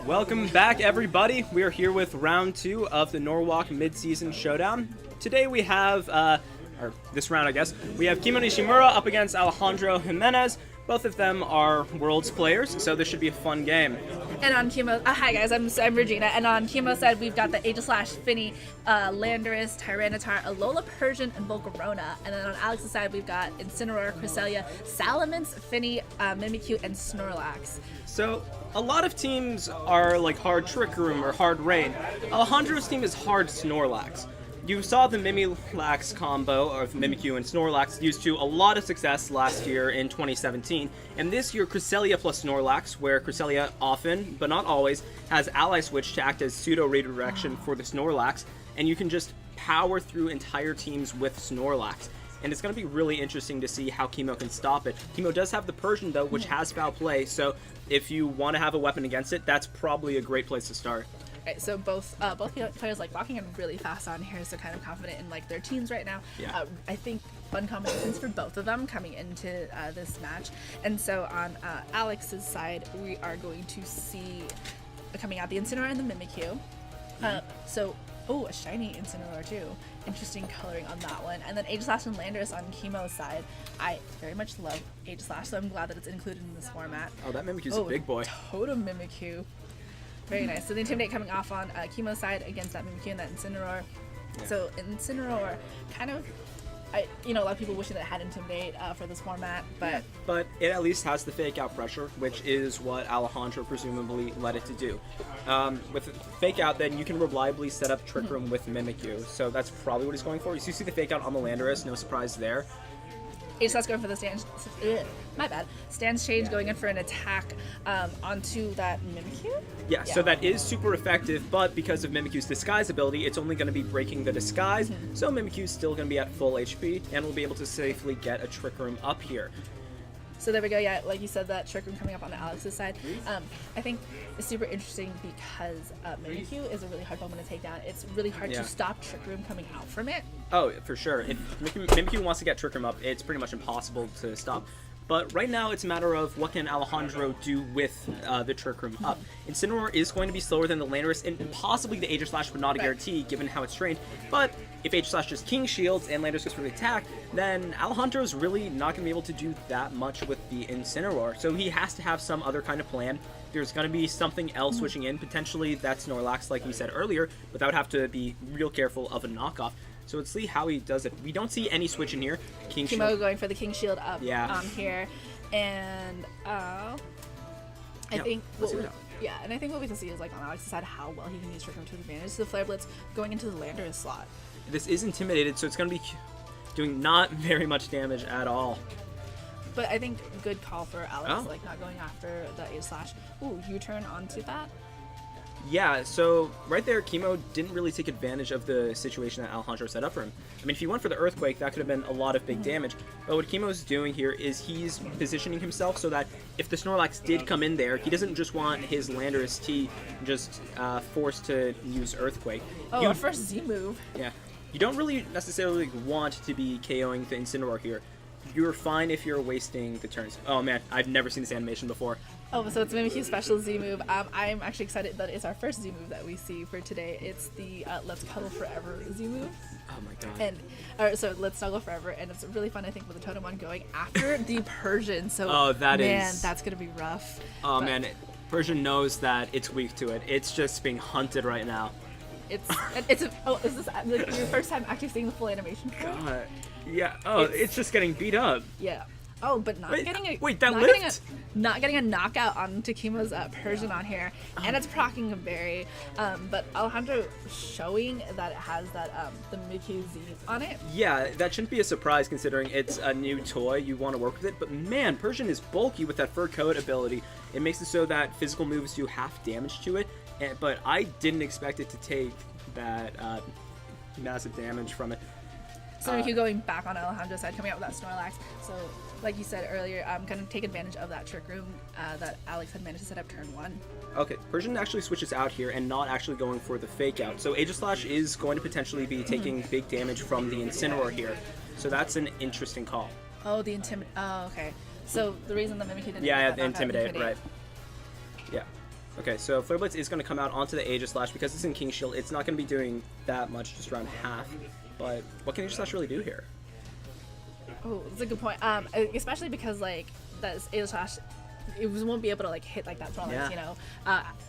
Welcome back, everybody. We are here with round 2 of the Norwalk Midseason Showdown. Today we have, or this round I guess, we have Kimo Nishimura up against Alejandro Jimenez. Both of them are Worlds players, so this should be a fun game. And on Kimo, hi guys, I'm Regina. And on Kimo's side, we've got the Aegislash, Finny, Landorus, Tyranitar, Alola Persian, and Volcarona. And then on Alex's side, we've got Incineroar, Cresselia, Salamence, Finny, Mimikyu, and Snorlax. So, a lot of teams are like hard Trick Room or hard Rain. Alejandro's team is hard Snorlax. You saw the Mimilax combo of Mimikyu and Snorlax used to a lot of success last year in 2017, and this year Cresselia plus Snorlax, where Cresselia often, but not always, has Ally Switch to act as pseudo redirection for the Snorlax, and you can just power through entire teams with Snorlax. And it's going to be really interesting to see how Kimo can stop it. Kimo does have the Persian, though, which has foul play, so if you want to have a weapon against it, that's probably a great place to start. Right, so both players like walking in really fast on here, so kind of confident in like their teams right now. Yeah. I think fun combinations for both of them coming into this match. And so on Alex's side, we are going to see coming out the Incineroar and the Mimikyu. A shiny Incineroar too. Interesting coloring on that one. And then Aegislash and Landorus on Kimo's side. I very much love Aegislash, so I'm glad that it's included in this format. Oh, that Mimikyu's a big boy. Totem Mimikyu. Very nice. So the Intimidate coming off on Kimo's side against that Mimikyu and that Incineroar. Yeah. So Incineroar kind of, a lot of people wishing that it had Intimidate for this format, but... Yeah, but it at least has the Fake Out pressure, which is what Alejandro presumably led it to do. With Fake Out, then you can reliably set up Trick Room with Mimikyu, so that's probably what he's going for. You see the Fake Out on the Landorus, no surprise there. Aegislash going for the stance change, going in for an attack onto that Mimikyu? Yeah, so that is super effective, but because of Mimikyu's disguise ability, it's only going to be breaking the disguise, so Mimikyu's still going to be at full HP, and will be able to safely get a Trick Room up here. So there we go, yeah, like you said, that Trick Room coming up on Alex's side. I think it's super interesting because Mimikyu is a really hard Pokemon to take down. It's really hard to stop Trick Room coming out from it. Oh, for sure. If Mimikyu wants to get Trick Room up, it's pretty much impossible to stop. But right now, it's a matter of what can Alejandro do with the Trick Room up. Incineroar is going to be slower than the Landorus, and possibly the Aegislash, but not a guarantee, given how it's trained. But if Aegislash just King Shields and Landorus goes for the attack, then Alejandro's really not going to be able to do that much with the Incineroar. So he has to have some other kind of plan. There's going to be something else switching in. Potentially that's Snorlax, like we said earlier, but that would have to be real careful of a knockoff. So let's see how he does it. We don't see any switch in here. Kimo going for the King Shield up here. And I think what we can see is like on Alex's side how well he can use Trick Room to his advantage. So the Flare Blitz going into the Landorus slot. This is intimidated, so it's going to be doing not very much damage at all. But I think good call for Alex, like not going after the Aegislash. Ooh, U-turn onto that. Yeah, so right there, Kimo didn't really take advantage of the situation that Alejandro set up for him. I mean, if he went for the Earthquake, that could have been a lot of big damage. But what Kimo's doing here is he's positioning himself so that if the Snorlax did come in there, he doesn't just want his Landorus T just forced to use Earthquake. Oh, our first Z move. Yeah. You don't really necessarily want to be KOing the Incineroar here. You're fine if you're wasting the turns. Oh man, I've never seen this animation before. Oh, so it's Mimikyu's special Z move. I'm actually excited that it's our first Z move that we see for today. It's the Let's Cuddle Forever Z move. Oh my god. And so Let's Snuggle Forever, and it's really fun, I think, with the Totemon going after the Persian. So that's gonna be rough. Oh man, Persian knows that it's weak to it. It's just being hunted right now. Is this like your first time actually seeing the full animation for it? God. Yeah. Oh, it's just getting beat up. Yeah. Oh, but not getting a knockout onto Kimo's Persian on here, and it's procking a berry. But Alejandro showing that it has that the Mimikyu Z on it. Yeah, that shouldn't be a surprise considering it's a new toy. You want to work with it, but man, Persian is bulky with that Fur Coat ability. It makes it so that physical moves do half damage to it. But I didn't expect it to take that massive damage from it. So Mimikyu going back on Alejandro's side, coming out with that Snorlax. So, like you said earlier, I'm going to take advantage of that Trick Room that Alex had managed to set up turn 1. Okay, Persian actually switches out here and not actually going for the Fake Out. So Aegislash is going to potentially be taking big damage from the Incineroar here. So that's an interesting call. Oh, the Intimidate. Oh, okay. So the reason the Mimikyu didn't the Intimidate, right. Yeah. Okay, so Flare Blitz is going to come out onto the Aegis Slash. Because it's in King Shield, it's not going to be doing that much, just around half. But what can Aegis Slash really do here? Oh, that's a good point. Especially because like that Aegis Slash, it won't be able to like hit like that Snorlax, Yeah. you know.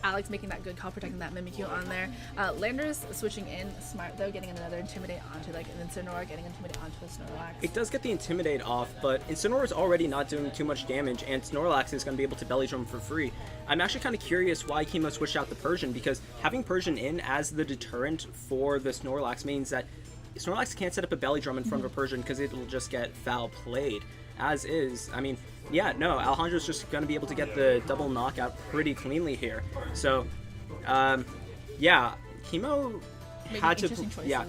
Alex making that good call, protecting that Mimikyu on there. Landers switching in, smart though, getting another Intimidate onto like an Incineroar, getting Intimidate onto a Snorlax. It does get the Intimidate off, but Incineroar is already not doing too much damage, and Snorlax is going to be able to Belly Drum for free. I'm actually kind of curious why Kimo switched out the Persian, because having Persian in as the deterrent for the Snorlax means that Snorlax can't set up a Belly Drum in front of a Persian because it'll just get foul played. As is, I mean, yeah, no, Alejandro's just going to be able to get the double knockout pretty cleanly here. So, yeah, Kimo Making had to, interesting choices. yeah.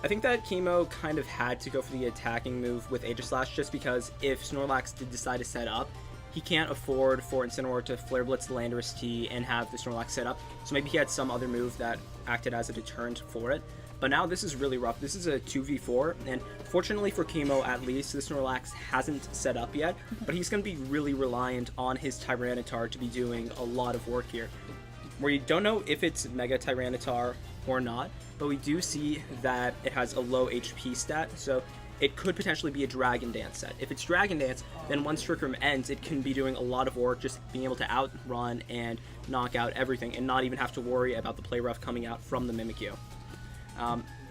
I think that Kimo kind of had to go for the attacking move with Aegis Slash just because if Snorlax did decide to set up, he can't afford for Incineroar to Flare Blitz the Landorus T and have the Snorlax set up. So maybe he had some other move that acted as a deterrent for it. But now this is really rough. This is a 2v4, and fortunately for Kimo, at least, the Snorlax hasn't set up yet, but he's going to be really reliant on his Tyranitar to be doing a lot of work here. Where you don't know if it's Mega Tyranitar or not, but we do see that it has a low HP stat, so it could potentially be a Dragon Dance set. If it's Dragon Dance, then once Trick Room ends, it can be doing a lot of work, just being able to outrun and knock out everything, and not even have to worry about the play rough coming out from the Mimikyu.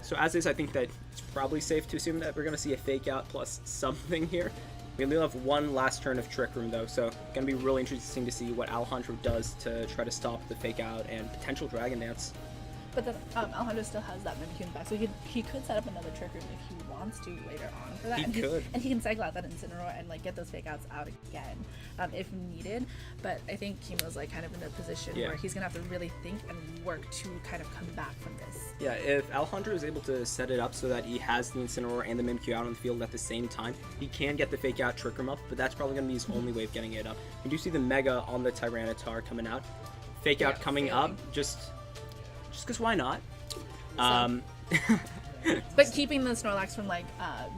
So as is, I think that it's probably safe to assume that we're going to see a Fake Out plus something here. We only have one last turn of Trick Room though, so going to be really interesting to see what Alejandro does to try to stop the Fake Out and potential Dragon Dance. But then Alejandro still has that Mimikyu in the back, so he could set up another Trick Room if he wants to later on for that. He could. And he can cycle out that Incineroar and like get those Fake Outs out again if needed. But I think Kimo's like kind of in a position where he's gonna have to really think and work to kind of come back from this. Yeah, if Alejandro is able to set it up so that he has the Incineroar and the Mimikyu out on the field at the same time, he can get the Fake Out Trick Room up, but that's probably going to be his only way of getting it up. We do see the Mega on the Tyranitar coming out. Fake Out coming up, just because why not? But keeping the Snorlax from like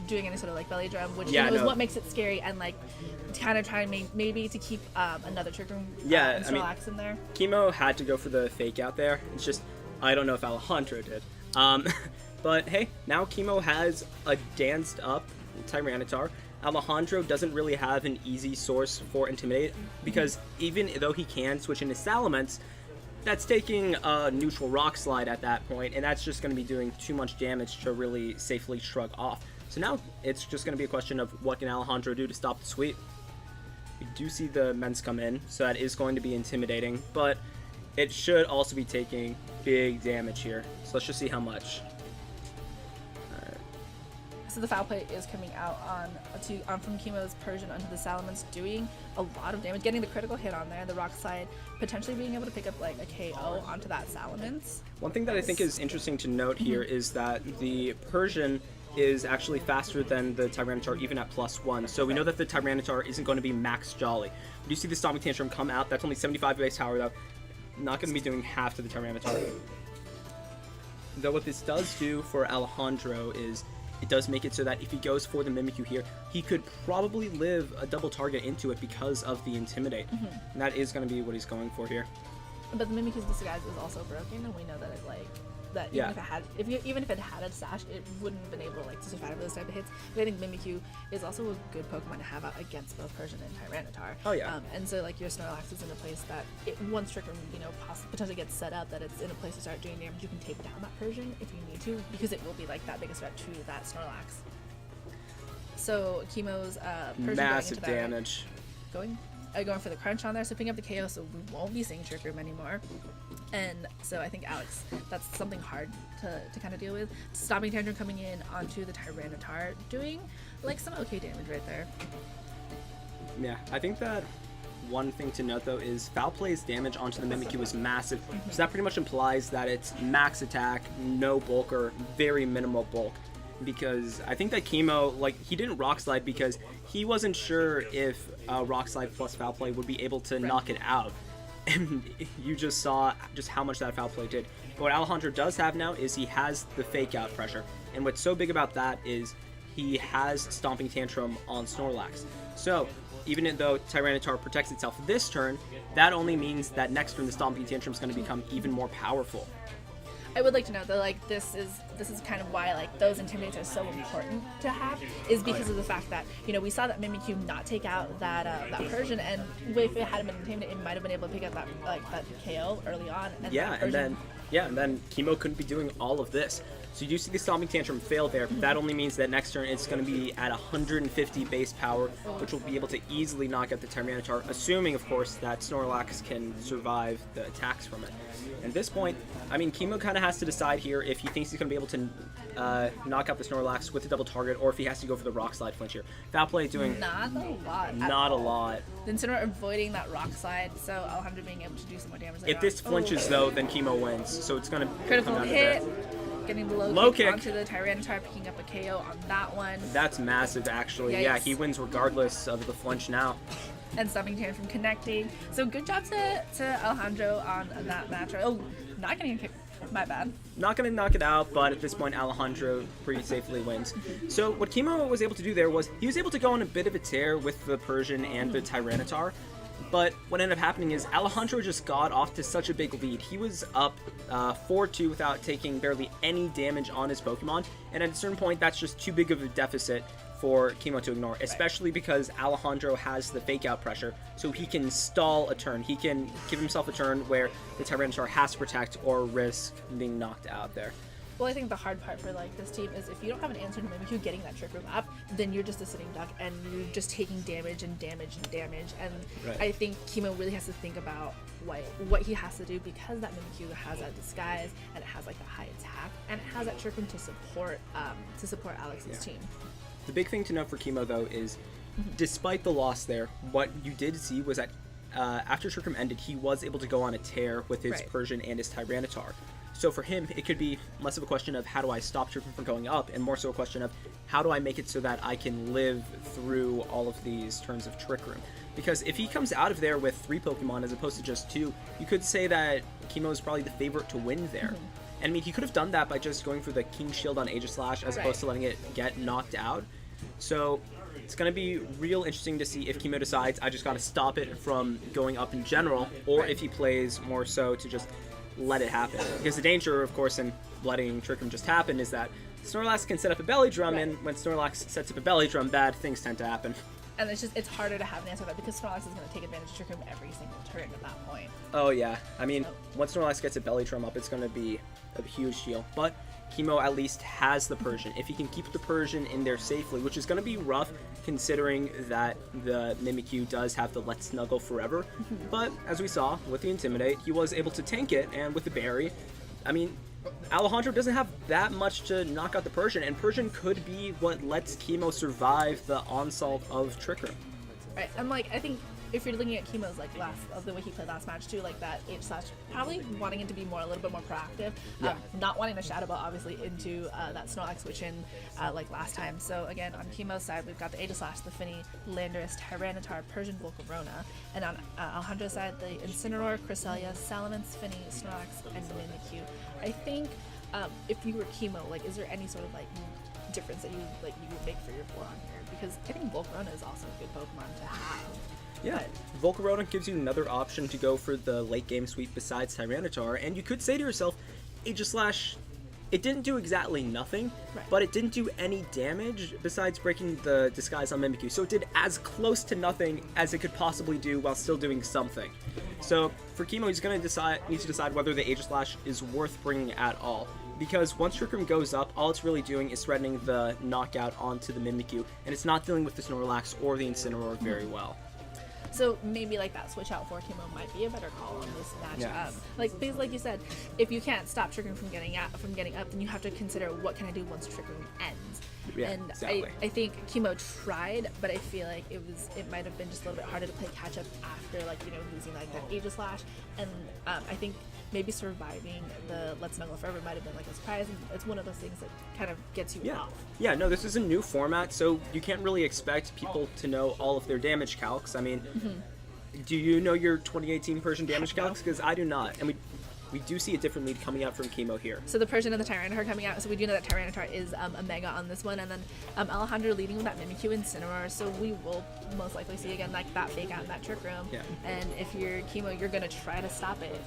doing any sort of like belly drum, which is what makes it scary, and like kind of trying maybe to keep another Trick Room and Snorlax in there. Kimo had to go for the Fake Out there. It's just, I don't know if Alejandro did. But hey, now Kimo has a danced up Tyranitar. Alejandro doesn't really have an easy source for Intimidate, because even though he can switch into Salamence, that's taking a neutral Rock Slide at that point, and that's just going to be doing too much damage to really safely shrug off. So now it's just going to be a question of what can Alejandro do to stop the sweep. We do see the Mens come in, so that is going to be intimidating, but it should also be taking big damage here. So let's just see how much. So the foul play is coming out on from Kimo's Persian onto the Salamence, doing a lot of damage, getting the critical hit on there, the Rock Slide, potentially being able to pick up like a KO onto that Salamence. One thing that I think is interesting to note here is that the Persian is actually faster than the Tyranitar even at +1, so we know that the Tyranitar isn't going to be max Jolly. We do see the Stomping Tantrum come out, that's only 75 base power though, not going to be doing half to the Tyranitar. Though what this does do for Alejandro is it does make it so that if he goes for the Mimikyu here, he could probably live a double target into it because of the Intimidate. And that is going to be what he's going for here. But the Mimikyu's disguise is also broken, and we know that it like that even if it had a sash, it wouldn't have been able to survive those type of hits. But I think Mimikyu is also a good Pokemon to have out against both Persian and Tyranitar. Oh yeah. And so like your Snorlax is in a place that once Trick Room potentially gets set up, that it's in a place to start doing damage. You can take down that Persian if you need to, because it will be like that biggest threat to that Snorlax. So Kimo's Persian massive going into damage. Going for the crunch on there, so picking up the KO, so we won't be seeing Trick Room anymore. And so I think Alex, that's something hard to kind of deal with. Stomping Tantrum coming in onto the Tyranitar, doing like some okay damage right there. Yeah, I think that one thing to note though is Foul Play's damage onto the Mimikyu is massive, so that pretty much implies that it's max attack, no bulk, or very minimal bulk. Because I think that Kimo, he didn't Rock Slide because he wasn't sure if Rock Slide plus Foul Play would be able to knock it out. And you just saw just how much that Foul Play did. But what Alejandro does have now is he has the Fake Out pressure. And what's so big about that is he has Stomping Tantrum on Snorlax. So even though Tyranitar protects itself this turn, that only means that next turn the Stomping Tantrum is going to become even more powerful. I would like to know that like this is kind of why like those intimidates are so important to have, is because of the fact that we saw that Mimikyu not take out that Persian, and if it hadn't been intimidated, it might have been able to pick up that KO early on. And then Kimo couldn't be doing all of this. So you do see the Stomping Tantrum fail there, but that only means that next turn it's going to be at 150 base power, which will be able to easily knock out the Tyranitar, assuming, of course, that Snorlax can survive the attacks from it. At this point, I mean, Kimo kind of has to decide here if he thinks he's going to be able to knock out the Snorlax with a double target, or if he has to go for the Rock Slide flinch here. Foul Play doing not a lot. Not a lot. The Incineroar avoiding that Rock Slide, so Alejandro being able to do some more damage. If this flinches, though, then Kimo wins. So it's going to critical come down hit. To that. Getting the low kick onto the Tyranitar, picking up a KO on that one. That's massive, actually. Yikes. Yeah, he wins regardless of the flinch now. And Stomping Tantrum connecting. So good job to Alejandro on that match. Oh, not getting a kick. My bad. Not going to knock it out, but at this point, Alejandro pretty safely wins. So what Kimo was able to do there was he was able to go on a bit of a tear with the Persian and the Tyranitar. But what ended up happening is Alejandro just got off to such a big lead. He was up 4-2 without taking barely any damage on his Pokemon. And at a certain point, that's just too big of a deficit for Kimo to ignore, especially because Alejandro has the fake out pressure, so he can stall a turn. He can give himself a turn where the Tyranitar has to protect or risk being knocked out there. Well, I think the hard part for like this team is if you don't have an answer to Mimikyu getting that Trick Room up, then you're just a sitting duck and you're just taking damage and damage and damage. And right. I think Kimo really has to think about what he has to do, because that Mimikyu has that disguise and it has like a high attack and it has that Trick Room to support Alex's team. The big thing to note for Kimo though is, despite the loss there, what you did see was that after Trick Room ended, he was able to go on a tear with his Persian and his Tyranitar. So for him, it could be less of a question of how do I stop Trick Room from going up, and more so a question of how do I make it so that I can live through all of these turns of Trick Room. Because if he comes out of there with 3 Pokemon as opposed to just 2, you could say that Kimo is probably the favorite to win there. And I mean, he could have done that by just going for the King Shield on Aegislash as opposed to letting it get knocked out. So it's going to be real interesting to see if Kimo decides I just got to stop it from going up in general, or if he plays more so to just let it happen. Because the danger, of course, in letting Trick Room just happen is that Snorlax can set up a belly drum, and when Snorlax sets up a belly drum, bad things tend to happen. And it's harder to have an answer to that because Snorlax is going to take advantage of Trick Room every single turn at that point. Oh yeah, I mean, once Snorlax gets a belly drum up, it's going to be a huge deal. But Kimo at least has the Persian. If he can keep the Persian in there safely, which is going to be rough considering that the Mimikyu does have the Let's Snuggle Forever. But as we saw with the Intimidate, he was able to tank it, and with the Berry, I mean, Alejandro doesn't have that much to knock out the Persian, and Persian could be what lets Kimo survive the onslaught of Trick Room. Right, and like, I think if you're looking at Kimo's like the way he played last match too, like that H/, probably wanting it to be a little bit more proactive, not wanting to Shadow Ball obviously into that Snorlax switch in like last time. So again, on Kimo's side, we've got the Aegislash, the Finny, Landorus, Tyranitar, Persian, Volcarona, and on Alejandro's side, the Incineroar, Cresselia, Salamence, Finny, Snorlax, and Mimikyu. I think if you were Kimo, like, is there any sort of like difference that you would make for your Boron here? Because I think Volcarona is also a good Pokemon to have. Yeah, Volcarona gives you another option to go for the late game sweep besides Tyranitar, and you could say to yourself, Aegislash, it didn't do exactly nothing, but it didn't do any damage besides breaking the disguise on Mimikyu, so it did as close to nothing as it could possibly do while still doing something. So for Kimo, he's going to need to decide whether the Aegislash is worth bringing at all. Because once Trick Room goes up, all it's really doing is threatening the knockout onto the Mimikyu, and it's not dealing with the Snorlax or the Incineroar very well. So maybe like that switch out for Kimo might be a better call on this match. Because like you said, if you can't stop Trick Room from getting up, then you have to consider what can I do once Trick Room ends. Yeah, and exactly. I think Kimo tried, but I feel like it might have been just a little bit harder to play catch up after losing like that Aegislash, and I think maybe surviving the Let's Snuggle Forever might have been like a surprise, and it's one of those things that kind of gets you off. Yeah, no, this is a new format, so you can't really expect people to know all of their damage calcs. I mean, do you know your 2018 Persian damage calcs? Because I do not. And we do see a different lead coming out from Kimo here. So the Persian and the Tyranitar coming out. So we do know that Tyranitar is a Mega on this one, and then Alejandro leading with that Mimikyu Incineroar. So we will most likely see again like that fake out in that Trick Room. Yeah. And if you're Kimo, you're gonna try to stop it.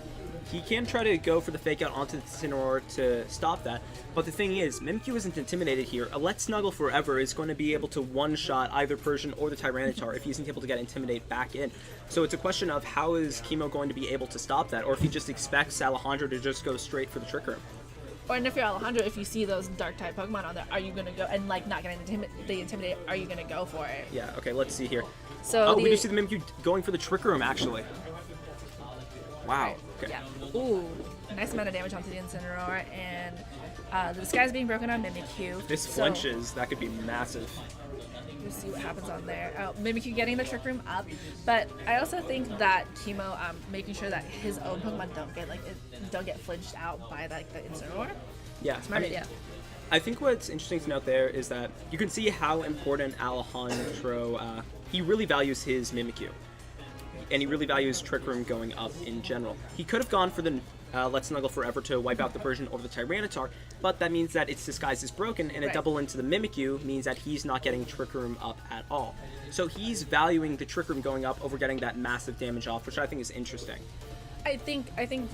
He can try to go for the fake out onto the Incineroar to stop that, but the thing is, Mimikyu isn't intimidated here. A Let's Snuggle Forever is going to be able to one-shot either Persian or the Tyranitar if he isn't able to get Intimidate back in. So it's a question of how is Kimo going to be able to stop that, or if he just expects Alejandro to just go straight for the Trick Room. Or and if you're Alejandro, if you see those Dark-type Pokemon on there, are you gonna go, and like not getting the Intimidate, are you gonna go for it? Yeah, okay, let's see here. So we do see the Mimikyu going for the Trick Room, actually. Wow, okay. Yeah. Ooh, nice amount of damage onto the Incineroar, and the Disguise being broken on Mimikyu. This flinches, that could be massive. We'll see what happens on there. Mimikyu getting the Trick Room up, but I also think that Kimo making sure that his own Pokemon don't get flinched out by the Incineroar. Yeah, Smart idea. I think what's interesting to note there is that you can see how important Alejandro, he really values his Mimikyu. And he really values Trick Room going up in general. He could have gone for the Let's Snuggle Forever to wipe out the Persian or the Tyranitar, but that means that its disguise is broken, and a double into the Mimikyu means that he's not getting Trick Room up at all. So he's valuing the Trick Room going up over getting that massive damage off, which I think is interesting. I think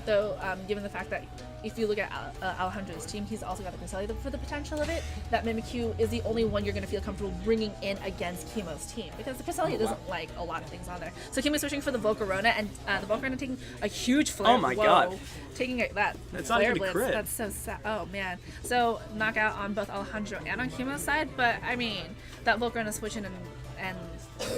though, given the fact that if you look at Alejandro's team, he's also got the Cresselia for the potential of it. That Mimikyu is the only one you're going to feel comfortable bringing in against Kimo's team, because the Cresselia doesn't like a lot of things on there. So Kimo's switching for the Volcarona, and the Volcarona taking a huge flare. Oh my god! Taking that That's flare not even a blitz. crit. That's so sad. Oh man. So knockout on both Alejandro and on Kimo's side, but I mean that Volcarona switching and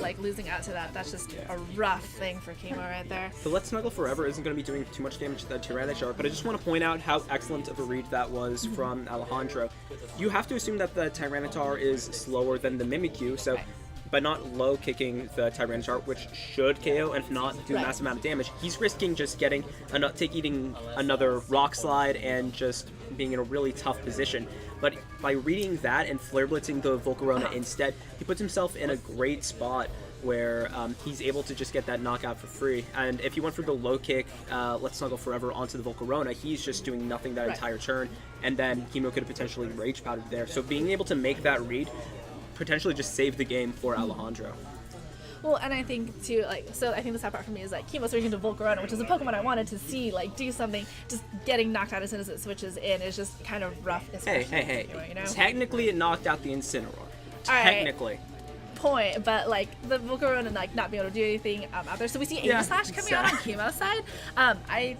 like losing out to that's just a rough thing for Kimo right there. The Let's Snuggle Forever isn't going to be doing too much damage to the Tyranitar, but I just want to point out how excellent of a read that was from Alejandro. You have to assume that the Tyranitar is slower than the Mimikyu, so by not low kicking the Tyranitar, which should KO and if not do a massive amount of damage, he's risking just getting eating another Rock Slide and just being in a really tough position. But by reading that and Flare Blitzing the Volcarona instead, he puts himself in a great spot where he's able to just get that knockout for free. And if he went for the low kick, Let's Snuggle Forever onto the Volcarona, he's just doing nothing that entire turn, and then Kimo could have potentially Rage Powdered there. So being able to make that read potentially just saved the game for Alejandro. Well, and I think too, so I think the sad part for me is that Kimo switching to Volcarona, which is a Pokemon I wanted to see do something. Just getting knocked out as soon as it switches in is just kind of rough. Hey! You know? Technically, it knocked out the Incineroar. Technically. Point, but the Volcarona not being able to do anything out there. So we see Aegis Slash coming out on Kimo's side. I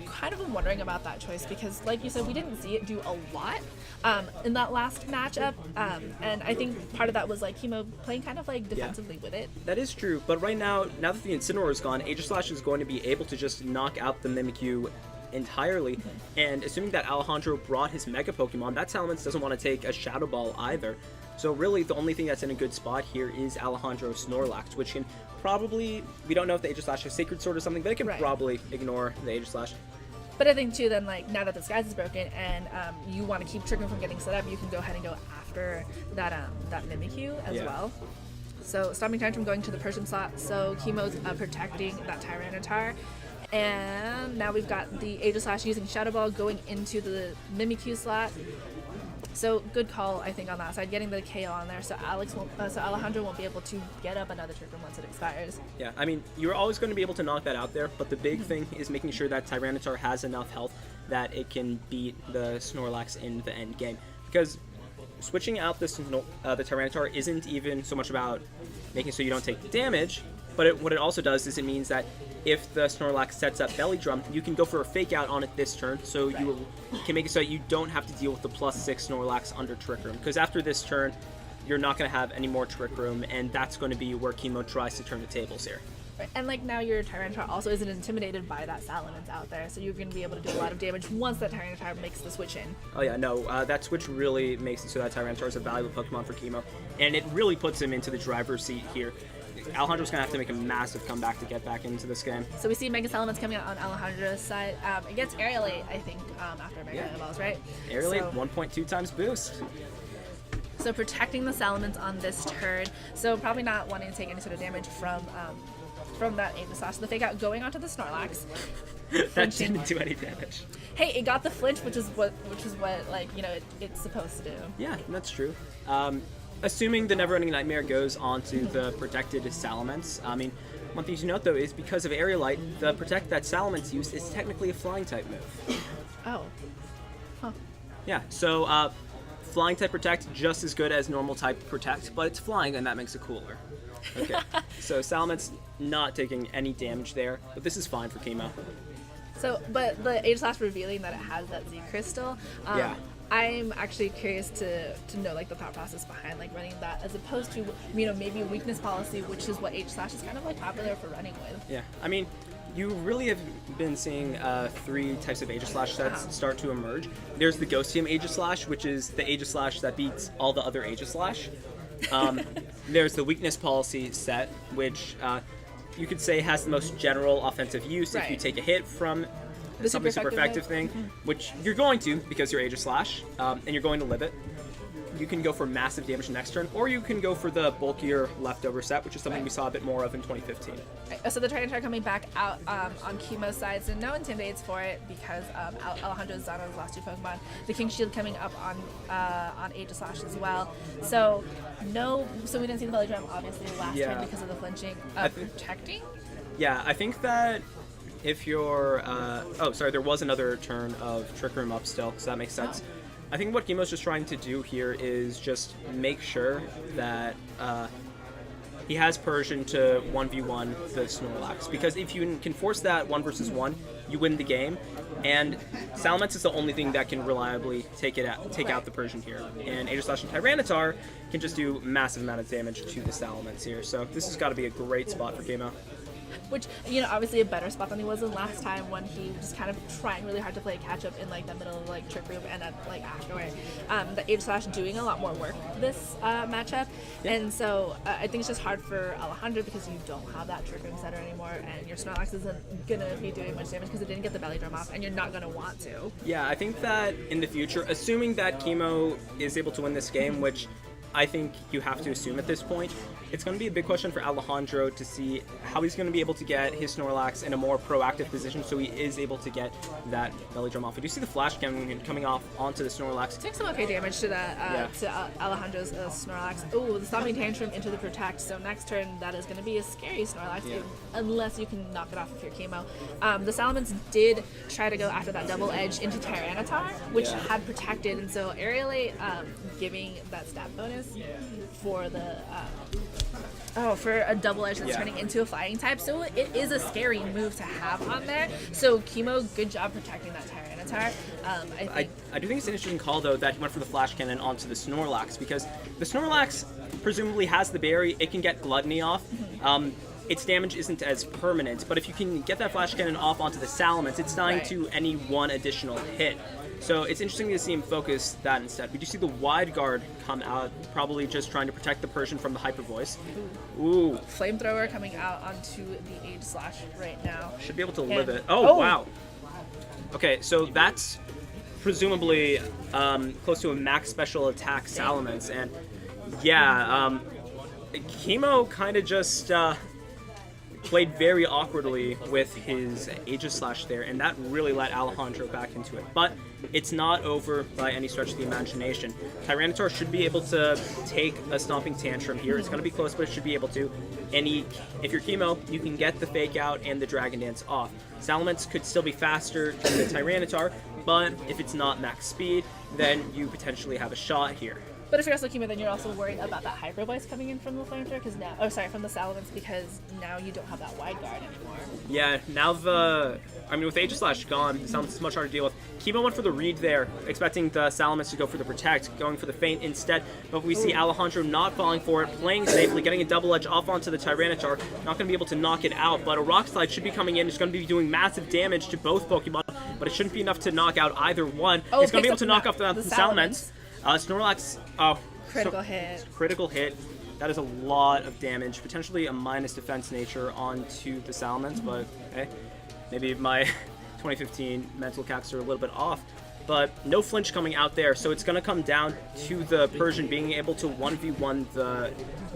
kind of am wondering about that choice because, like you said, we didn't see it do a lot in that last matchup, and I think part of that was Kimo playing kind of defensively with it. That is true, but right now that the Incineroar is gone, Aegis Slash is going to be able to just knock out the Mimikyu entirely, and assuming that Alejandro brought his Mega Pokemon, that Salamence doesn't want to take a Shadow Ball either. So really, the only thing that's in a good spot here is Alejandro Snorlax, which can probably, we don't know if the Aegis Slash has Sacred Sword or something, but it can probably ignore the Aegis Slash. But I think too, then now that the Disguise is broken and you want to keep Trick Room from getting set up, you can go ahead and go after that Mimikyu as well. So stopping time from going to the Persian slot. So Kimo's protecting that Tyranitar. And now we've got the Aegis Slash using Shadow Ball going into the Mimikyu slot. So good call, I think, on that side, getting the KO on there. So Alejandro won't be able to get up another Trick Room once it expires. Yeah, I mean, you're always going to be able to knock that out there, but the big thing is making sure that Tyranitar has enough health that it can beat the Snorlax in the end game. Because switching out the Tyranitar isn't even so much about making so you don't take damage, but what it also does is it means that if the Snorlax sets up Belly Drum, you can go for a fake out on it this turn, so you can make it so that you don't have to deal with the +6 Snorlax under Trick Room. Because after this turn, you're not going to have any more Trick Room, and that's going to be where Kimo tries to turn the tables here. Right. And now your Tyranitar also isn't intimidated by that Salamence out there, so you're going to be able to do a lot of damage once that Tyranitar makes the switch in. Oh yeah, no, that switch really makes it so that Tyranitar is a valuable Pokemon for Kimo, and it really puts him into the driver's seat here. Alejandro's going to have to make a massive comeback to get back into this game. So we see Mega Salamence coming out on Alejandro's side. It gets Aerialate, I think, after Mega Evolves, right? Aerialate, 1.2 times boost. So protecting the Salamence on this turn. So probably not wanting to take any sort of damage from that Aegis Slash. The fake out going onto the Snorlax. That flinching. didn't do any damage. Hey, it got the flinch, which is what like it's supposed to do. Yeah, that's true. Assuming the Never-Ending Nightmare goes onto the protected Salamence, I mean, one thing to note though is because of Aerialite, the protect that Salamence used is technically a flying type move. Oh. Huh. Yeah, so flying type protect just as good as normal type protect, but it's flying and that makes it cooler. Okay, so Salamence not taking any damage there, but this is fine for Kimo. So, but the Aegislash revealing that it has that Z crystal. Yeah. I'm actually curious to know like the thought process behind like running that as opposed to maybe a weakness policy, which is what Aegislash is kind of like popular for running with. Yeah, I mean, you really have been seeing 3 types of Aegislash sets start to emerge. There's the Ghostium Aegislash, which is the Aegislash that beats all the other Aegislash. There's the weakness policy set, which you could say has the most general offensive use if you take a hit from The something super effective thing, which you're going to because you're Aegislash, and you're going to live it. You can go for massive damage next turn, or you can go for the bulkier leftover set, which is something we saw a bit more of in 2015. Right. So the Tyranitar coming back out on Kimo's side, so no Intimidates for it because Alejandro Zano's last 2 Pokemon. The King Shield coming up on Aegislash as well. So so we didn't see the Belly Drum obviously last turn because of the flinching. Protecting? Yeah, I think that if you're... there was another turn of Trick Room up still, so that makes sense. I think what Kimo's just trying to do here is just make sure that he has Persian to 1v1 the Snorlax, because if you can force that 1 versus 1, you win the game, and Salamence is the only thing that can reliably take out the Persian here, and Aegislash and Tyranitar can just do massive amount of damage to the Salamence here, so this has got to be a great spot for Kimo. Which, obviously a better spot than he was in last time when he was kind of trying really hard to play catch up in like the middle of like Trick Room and then like afterward. The Aegislash doing a lot more work this matchup. Yeah. And so I think it's just hard for Alejandro because you don't have that Trick Room setter anymore and your Snorlax isn't going to be doing much damage because it didn't get the belly drum off and you're not going to want to. Yeah, I think that in the future, assuming that Kimo is able to win this game, which I think you have to assume at this point, it's going to be a big question for Alejandro to see how he's going to be able to get his Snorlax in a more proactive position so he is able to get that belly drum off. We do see the Flash Cannon coming off onto the Snorlax. Take some okay damage to that to Alejandro's Snorlax. Oh, the Stomping Tantrum into the Protect. So next turn, that is going to be a scary Snorlax, unless you can knock it off with your Kimo. The Salamence did try to go after that double edge into Tyranitar, which had protected, and so Aerialite giving that stat bonus for the for a double edge that's turning into a flying type, so it is a scary move to have on there. So Kimo, good job protecting that Tyranitar. I do think it's an interesting call though that he went for the Flash Cannon onto the Snorlax, because the Snorlax presumably has the berry, it can get Gluttony off. Its damage isn't as permanent, but if you can get that Flash Cannon off onto the Salamence, it's dying to any one additional hit. So it's interesting to see him focus that instead. We do see the Wide Guard come out, probably just trying to protect the Persian from the Hyper Voice. Ooh. Flamethrower coming out onto the Aegislash right now. Should be able to live it. Oh, wow. Okay, so that's presumably close to a max special attack Salamence. And Kimo kind of just played very awkwardly with his Aegislash there, and that really let Alejandro back into it. But it's not over by any stretch of the imagination. Tyranitar should be able to take a Stomping Tantrum here. It's going to be close, but it should be able to. And if you're Kimo, you can get the Fake Out and the Dragon Dance off. Salamence could still be faster than the Tyranitar, but if it's not max speed, then you potentially have a shot here. But if you're also Kimo, then you're also worried about that Hyper Voice coming in from the Flamethrower, from the Salamence, because now you don't have that Wide Guard anymore. Yeah, now with Aegislash gone, the Salamence is much harder to deal with. Kimo went for the read there, expecting the Salamence to go for the Protect, going for the Feint instead, but we see Alejandro not falling for it, playing safely, getting a double edge off onto the Tyranitar, not going to be able to knock it out, but a Rock Slide should be coming in. It's going to be doing massive damage to both Pokemon, but it shouldn't be enough to knock out either one. It's going to be able to knock off the Salamence. Snorlax, critical hit. That is a lot of damage, potentially a minus defense nature onto the Salamence, but hey, maybe my 2015 mental calcs are a little bit off. But no flinch coming out there, so it's going to come down to the Persian being able to 1v1 the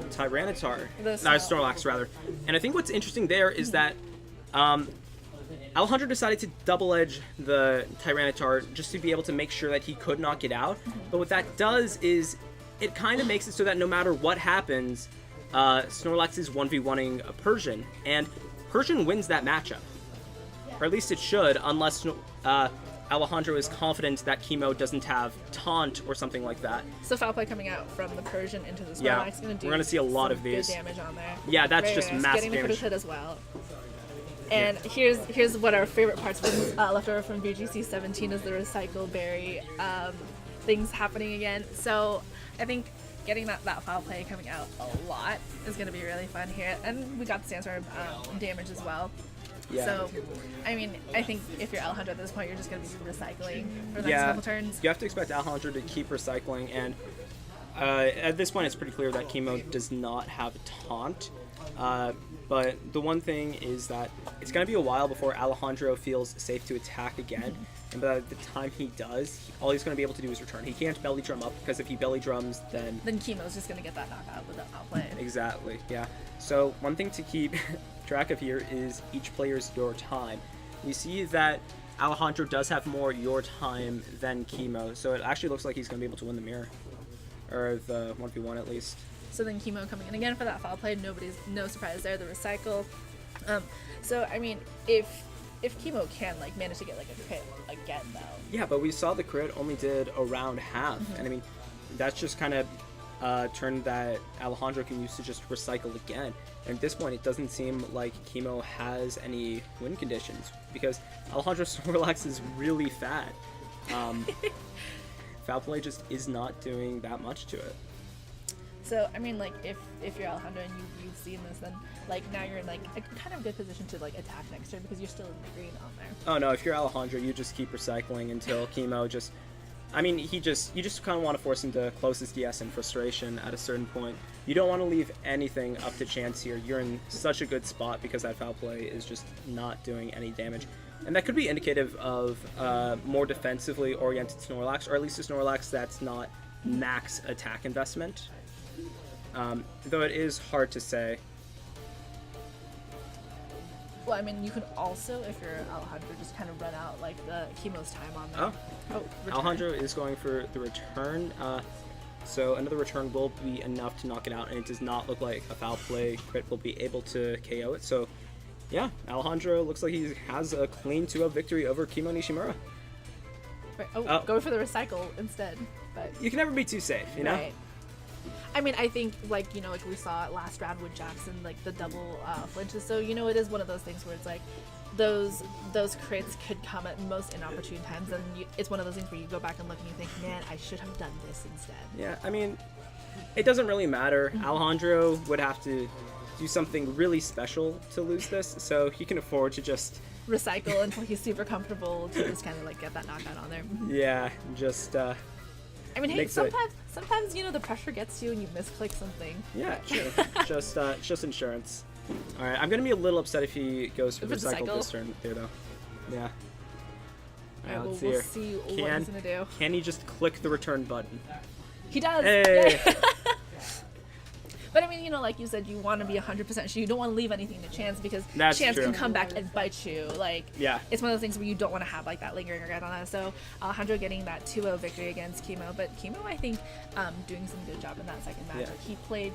Tyranitar, Snorlax rather. And I think what's interesting there is that Alejandro decided to double edge the Tyranitar just to be able to make sure that he could not get out. But what that does is it kind of makes it so that no matter what happens, Snorlax is 1v1ing a Persian, and Persian wins that matchup. Or at least it should, unless Alejandro is confident that Kimo doesn't have Taunt or something like that. So foul play coming out from the Persian into the Snorlax. Yeah, Gonna do we're going to see a lot of good these. damage on there. Yeah, that's just nice. massive Getting the damage. hit as well. And here's what our favorite parts left over from VGC 17 is the recycle berry things happening again. So I think getting that foul play coming out a lot is going to be really fun here. And we got the Sandstorm damage as well. Yeah. So, I mean, I think if you're Alejandro at this point, you're just going to be recycling for the next couple turns. You have to expect Alejandro to keep recycling, and at this point it's pretty clear that Kimo does not have a Taunt. But the one thing is that it's going to be a while before Alejandro feels safe to attack again. And by the time he does, all he's going to be able to do is return. He can't belly drum up, because if he belly drums, then Kimo's just going to get that knockout with the outplay. Exactly, yeah. So one thing to keep track of here is each player's your time. We see that Alejandro does have more your time than Kimo, so it actually looks like he's going to be able to win the mirror. Or the 1v1 at least. So then Kimo coming in again for that foul play. No surprise there. The recycle. So I mean, if Kimo can manage to get a crit again though. Yeah, but we saw the crit only did around half, and I mean, that's just kind of a turn that Alejandro can use to just recycle again. And at this point, it doesn't seem like Kimo has any win conditions, because Alejandro Snorlax is really fat. Foul play just is not doing that much to it. So I mean, if you're Alejandro and you've seen this, then now you're in a kind of good position to attack next turn, because you're still in the green on there. Oh no, if you're Alejandro, you just keep recycling until Kimo just... I mean, you just kind of want to force him to close his DS in frustration at a certain point. You don't want to leave anything up to chance here. You're in such a good spot because that foul play is just not doing any damage. And that could be indicative of more defensively oriented Snorlax, or at least a Snorlax that's not max attack investment. Though it is hard to say. Well, I mean, you could also, if you're Alejandro, just kind of run out the Kimo's time on there. Oh, return. Alejandro is going for the return. So another return will be enough to knock it out, and it does not look like a foul play crit will be able to KO it. So, yeah, Alejandro looks like he has a clean 2-0 victory over Kimo Nishimura. Right. Go for the recycle instead. But you can never be too safe, you know? Right. I mean, I think, we saw last round with Jackson, the double flinches. So, it is one of those things where it's those crits could come at most inopportune times, and it's one of those things where you go back and look and you think, man, I should have done this instead. Yeah, I mean, it doesn't really matter. Alejandro would have to do something really special to lose this, so he can afford to just... recycle until he's super comfortable to just kind of, get that knockout on there. Yeah, just... I mean, hey, sometimes the pressure gets you and you misclick something. Yeah, true. just insurance. All right, I'm gonna be a little upset if he goes for the recycle this turn here, though. Yeah. All right, let's we'll see what he's gonna do. Can he just click the return button? He does. Hey. But I mean, like you said, you want to be 100% sure. You don't want to leave anything to chance, because That's chance true. can come back and bite you. Yeah. It's one of those things where you don't want to have that lingering regret on that. So Alejandro getting that 2-0 victory against Kimo, but Kimo, I think, doing some good job in that second match. Yeah. He played.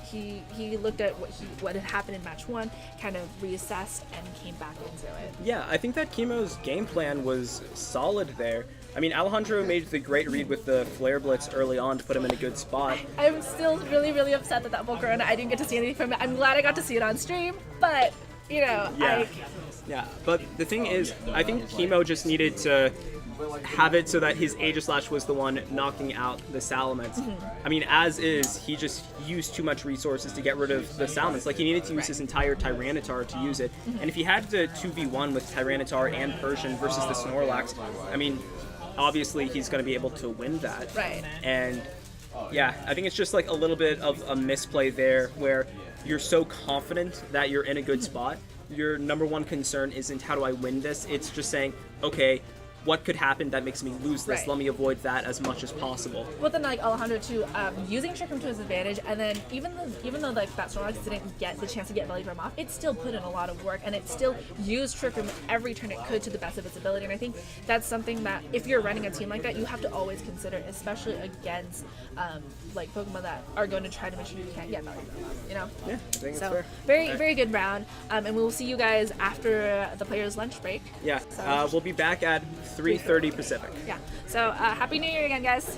He looked at what had happened in match 1, kind of reassessed and came back into it. Yeah, I think that Kimo's game plan was solid there. I mean, Alejandro made the great read with the Flare Blitz early on to put him in a good spot. I'm still really, really upset that Volcarona, I didn't get to see anything from it. I'm glad I got to see it on stream, but, Yeah, but the thing is, I think Kimo just needed to have it so that his Aegislash was the one knocking out the Salamence. I mean, as is, he just used too much resources to get rid of the Salamence. He needed to use his entire Tyranitar to use it. And if he had to 2v1 with Tyranitar and Persian versus the Snorlax, I mean, obviously he's going to be able to win that. Right. And yeah, I think it's just a little bit of a misplay there, where you're so confident that you're in a good spot. Your number one concern isn't how do I win this, it's just saying, okay, what could happen that makes me lose this? Right. Let me avoid that as much as possible. But then like Alejandro too, using Trick Room to his advantage, and then even though like that Snorlax didn't get the chance to get Belly Drum off, it still put in a lot of work, and it still used Trick Room every turn it could to the best of its ability. And I think that's something that if you're running a team like that, you have to always consider, especially against like Pokemon that are going to try to make sure you can't get Belly Drum off. You know? Yeah, I think it's So fair. very good round, and we will see you guys after the players' lunch break. Yeah, So- we'll be back at 3:30 Pacific. Yeah. So happy New Year again, guys.